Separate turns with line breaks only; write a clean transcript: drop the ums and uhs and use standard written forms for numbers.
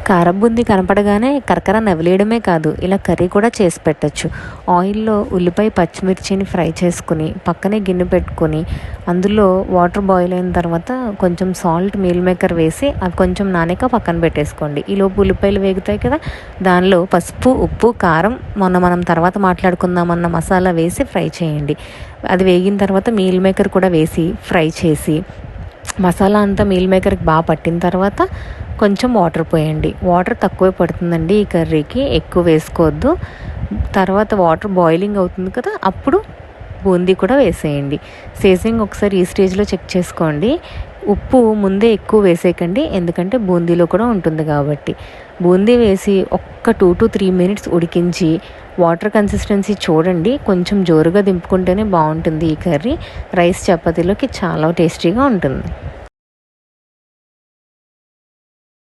కారం బూందీ కనపడగానే కరకర నవిలేయడమే కాదు, ఇలా కర్రీ కూడా చేసి పెట్టచ్చు. ఆయిల్లో ఉల్లిపాయ పచ్చిమిర్చిని ఫ్రై చేసుకుని పక్కనే గిన్నె పెట్టుకొని అందులో వాటర్ బాయిల్ అయిన తర్వాత కొంచెం సాల్ట్ మీల్ మేకర్ వేసి అవి కొంచెం నానాక పక్కన పెట్టేసుకోండి. ఈలోపు ఉల్లిపాయలు వేగుతాయి కదా, దానిలో పసుపు, ఉప్పు, కారం, మనం తర్వాత మాట్లాడుకుందామన్న మసాలా వేసి ఫ్రై చేయండి. అది వేగిన తర్వాత మీల్ మేకర్ కూడా వేసి ఫ్రై చేసి మసాలా అంతా మీల్ మేకర్కి బాగా పట్టిన తర్వాత కొంచెం వాటర్ పోయండి. వాటర్ తక్కువే పడుతుందండి ఈ కర్రీకి, ఎక్కువ వేసుకోవద్దు. తర్వాత వాటర్ బాయిలింగ్ అవుతుంది కదా, అప్పుడు బూందీ కూడా వేసేయండి. సీజనింగ్ ఒకసారి ఈ స్టేజ్లో చెక్ చేసుకోండి. ఉప్పు ముందే ఎక్కువ వేసేయకండి, ఎందుకంటే బూందీలో కూడా ఉంటుంది కాబట్టి. బూందీ వేసి ఒక్క 2 to 3 minutes ఉడికించి వాటర్ కన్సిస్టెన్సీ చూడండి. కొంచెం జోరుగా దింపుకుంటేనే బాగుంటుంది ఈ కర్రీ. రైస్ చపాతీలోకి చాలా టేస్టీగా ఉంటుంది.